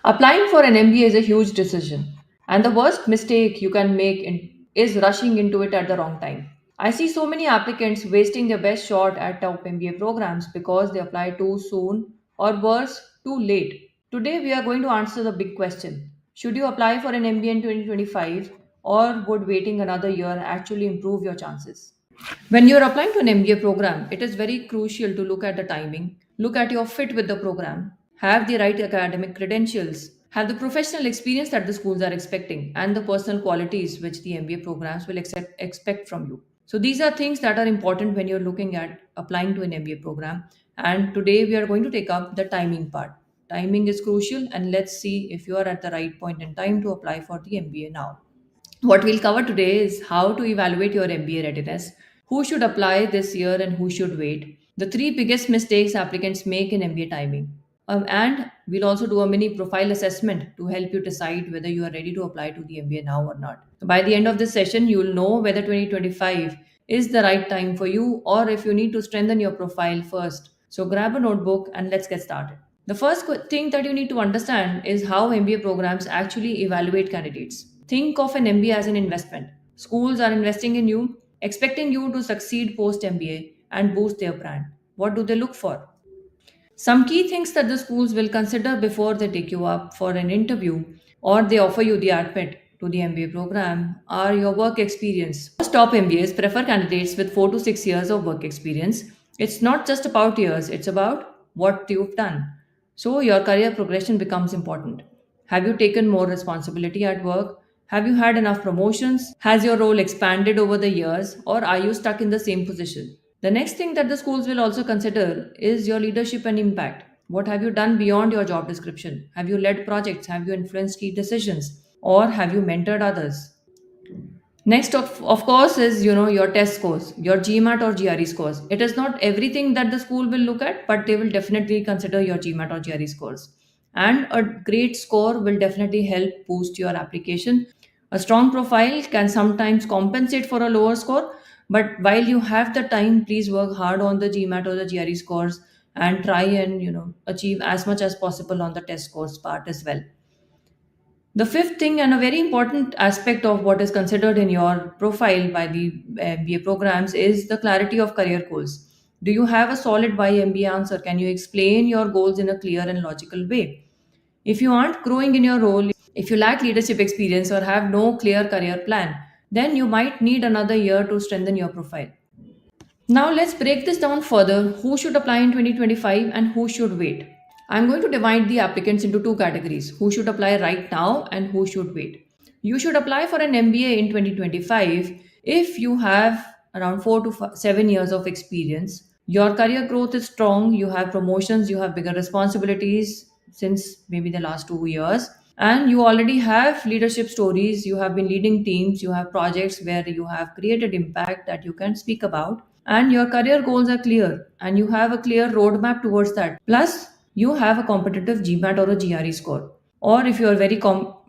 Applying for an MBA is a huge decision, and the worst mistake you can make is rushing into it at the wrong time. I see so many applicants wasting their best shot at top MBA programs because they apply too soon or worse, too late. Today, we are going to answer the big question: should you apply for an MBA in 2025, or would waiting another year actually improve your chances? When you're applying to an MBA program, it is very crucial to look at the timing, look at your fit with the program, have the right academic credentials, have the professional experience that the schools are expecting, and the personal qualities which the MBA programs will expect from you. So, these are things that are important when you're looking at applying to an MBA program. And today we are going to take up the timing part. Timing is crucial, and let's see if you are at the right point in time to apply for the MBA now. What we'll cover today is how to evaluate your MBA readiness, who should apply this year and who should wait, the three biggest mistakes applicants make in MBA timing. And we'll also do a mini profile assessment to help you decide whether you are ready to apply to the MBA now or not. By the end of this session, you will know whether 2025 is the right time for you or if you need to strengthen your profile first. So grab a notebook and let's get started. The first thing that you need to understand is how MBA programs actually evaluate candidates. Think of an MBA as an investment. Schools are investing in you, expecting you to succeed post MBA and boost their brand. What do they look for? Some key things that the schools will consider before they take you up for an interview or they offer you the admit to the MBA program are your work experience. Most top MBAs prefer candidates with 4 to 6 years of work experience. It's not just about years, it's about what you've done. So your career progression becomes important. Have you taken more responsibility at work? Have you had enough promotions? Has your role expanded over the years or are you stuck in the same position? The next thing that the schools will also consider is your leadership and impact. What have you done beyond your job description? Have you led projects? Have you influenced key decisions? Or have you mentored others? Next, of course, is your test scores, your GMAT or GRE scores. It is not everything that the school will look at, but they will definitely consider your GMAT or GRE scores. And a great score will definitely help boost your application. A strong profile can sometimes compensate for a lower score, but while you have the time, please work hard on the GMAT or the GRE scores and try and achieve as much as possible on the test scores part as well. The fifth thing, and a very important aspect of what is considered in your profile by the MBA programs, is the clarity of career goals. Do you have a solid why MBA answer? Can you explain your goals in a clear and logical way? If you aren't growing in your role, if you lack leadership experience or have no clear career plan, then you might need another year to strengthen your profile. Now let's break this down further. Who should apply in 2025 and who should wait? I'm going to divide the applicants into two categories: who should apply right now and who should wait. You should apply for an MBA in 2025 if you have around 4 to 7 years of experience. Your career growth is strong, you have promotions, you have bigger responsibilities since maybe the last 2 years, and you already have leadership stories, you have been leading teams, you have projects where you have created impact that you can speak about, and your career goals are clear and you have a clear roadmap towards that. Plus, you have a competitive GMAT or a GRE score. Or if you're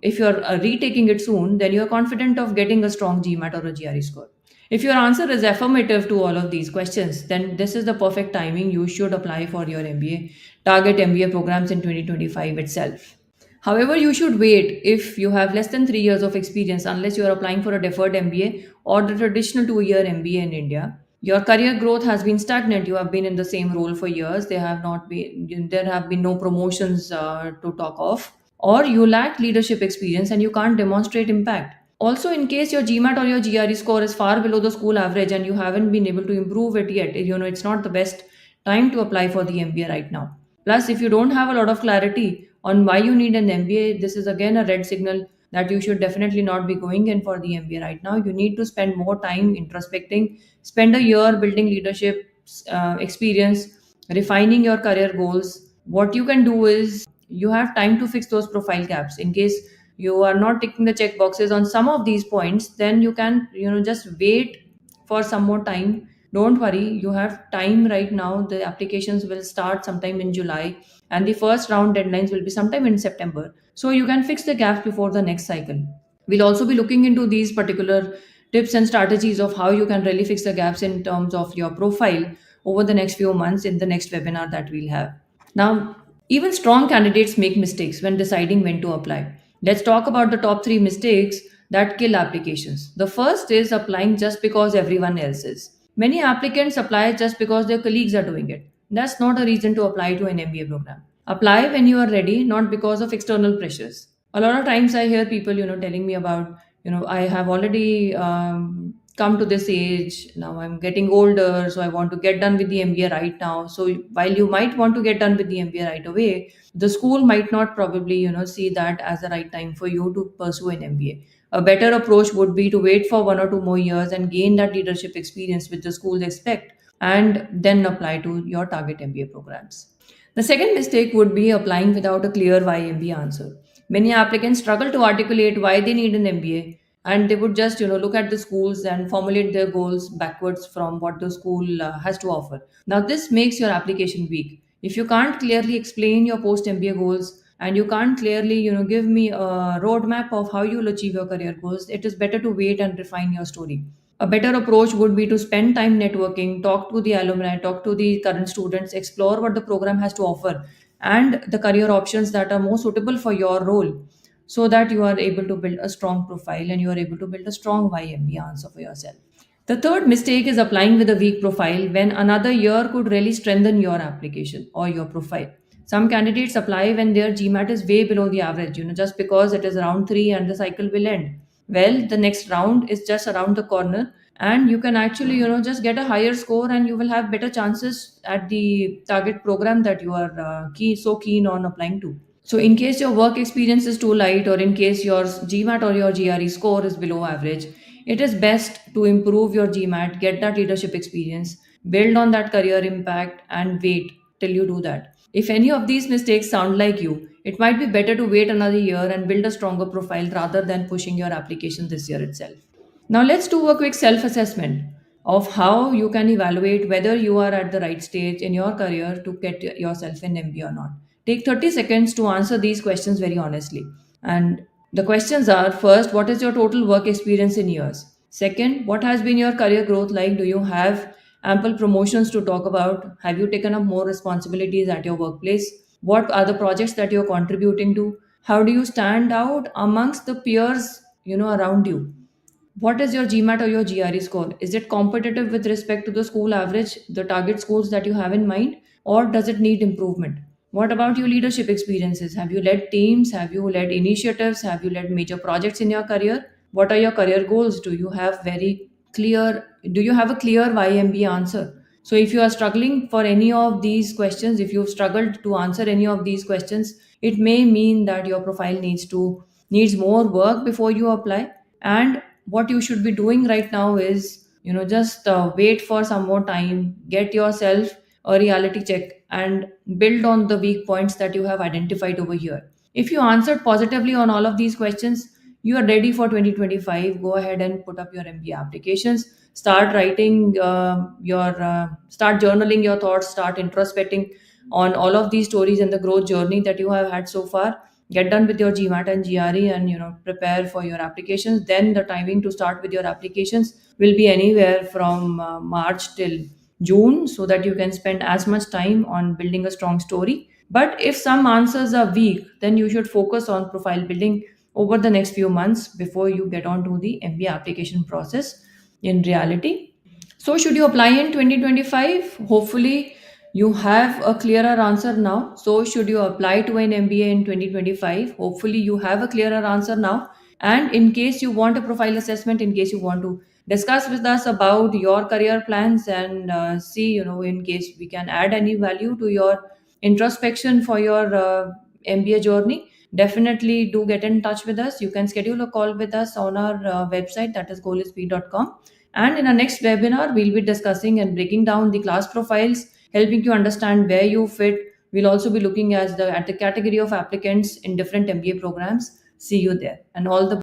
if you're retaking it soon, then you're confident of getting a strong GMAT or a GRE score. If your answer is affirmative to all of these questions, then this is the perfect timing. You should apply for your MBA, target MBA programs in 2025 itself. However, you should wait if you have less than 3 years of experience, unless you are applying for a deferred MBA or the traditional 2 year MBA in India. Your career growth has been stagnant. You have been in the same role for years. There have been no promotions to talk of, or you lack leadership experience and you can't demonstrate impact. Also, in case your GMAT or your GRE score is far below the school average and you haven't been able to improve it yet, it's not the best time to apply for the MBA right now. Plus, if you don't have a lot of clarity on why you need an MBA, this is again a red signal that you should definitely not be going in for the MBA right now. You need to spend more time introspecting, spend a year building leadership experience, refining your career goals. What you can do is you have time to fix those profile gaps. In case you are not ticking the check boxes on some of these points, then you can just wait for some more time. Don't worry, you have time right now. The applications will start sometime in July and the first round deadlines will be sometime in September, so you can fix the gaps before the next cycle. We'll also be looking into these particular tips and strategies of how you can really fix the gaps in terms of your profile over the next few months in the next webinar that we'll have. Now, Even strong candidates make mistakes when deciding when to apply. Let's talk about the top three mistakes that kill applications. The first is applying just because everyone else is. Many applicants apply just because their colleagues are doing it. That's not a reason to apply to an MBA program. Apply when you are ready, not because of external pressures. A lot of times I hear people, telling me about, I have already come to this age. Now I'm getting older, so I want to get done with the MBA right now. So while you might want to get done with the MBA right away, the school might not probably see that as the right time for you to pursue an MBA. A better approach would be to wait for 1 or 2 more years and gain that leadership experience which the schools expect, and then apply to your target MBA programs. The second mistake would be applying without a clear why MBA answer. Many applicants struggle to articulate why they need an MBA, and they would just look at the schools and formulate their goals backwards from what the school has to offer. Now this makes your application weak. If you can't clearly explain your post MBA goals, and you can't clearly give me a roadmap of how you'll achieve your career goals, it is better to wait and refine your story. A better approach would be to spend time networking, talk to the alumni, talk to the current students, explore what the program has to offer and the career options that are more suitable for your role, so that you are able to build a strong profile and you are able to build a strong YMB answer for yourself. The third mistake is applying with a weak profile when another year could really strengthen your application or your profile. Some candidates apply when their GMAT is way below the average, just because it is round 3 and the cycle will end. Well, the next round is just around the corner, and you can actually, just get a higher score and you will have better chances at the target program that you are so keen on applying to. So, in case your work experience is too light, or in case your GMAT or your GRE score is below average, it is best to improve your GMAT, get that leadership experience, build on that career impact, and wait till you do that. If any of these mistakes sound like you, it might be better to wait another year and build a stronger profile rather than pushing your application this year itself. Now, let's do a quick self assessment of how you can evaluate whether you are at the right stage in your career to get yourself an MBA or not. Take 30 seconds to answer these questions very honestly. And the questions are: first, what is your total work experience in years? Second, what has been your career growth like? Do you have ample promotions to talk about? Have you taken up more responsibilities at your workplace? What are the projects that you're contributing to? How do you stand out amongst the peers, around you? What is your GMAT or your GRE score? Is it competitive with respect to the school average, the target schools that you have in mind, or does it need improvement? What about your leadership experiences? Have you led teams? Have you led initiatives? Have you led major projects in your career? What are your career goals? Do you have a clear YMB answer? So if you are struggling for any of these questions, if you've struggled to answer any of these questions, it may mean that your profile needs more work before you apply. And what you should be doing right now is, just wait for some more time, get yourself a reality check, and build on the weak points that you have identified over here. If you answered positively on all of these questions, you are ready for 2025. Go ahead and put up your MBA applications. Start writing start journaling your thoughts, start introspecting on all of these stories and the growth journey that you have had so far. Get done with your GMAT and GRE, and prepare for your applications. Then the timing to start with your applications will be anywhere from March till June, so that you can spend as much time on building a strong story. But if some answers are weak, then you should focus on profile building over the next few months before you get on to the MBA application process in reality. So, should you apply in 2025? Hopefully, you have a clearer answer now. So, should you apply to an MBA in 2025? Hopefully, you have a clearer answer now. And in case you want a profile assessment, in case you want to discuss with us about your career plans and see, in case we can add any value to your introspection for your MBA journey, definitely do get in touch with us. You can schedule a call with us on our website, that is goalisp.com. And in our next webinar, we'll be discussing and breaking down the class profiles, helping you understand where you fit. We'll also be looking at the category of applicants in different MBA programs. See you there, and all the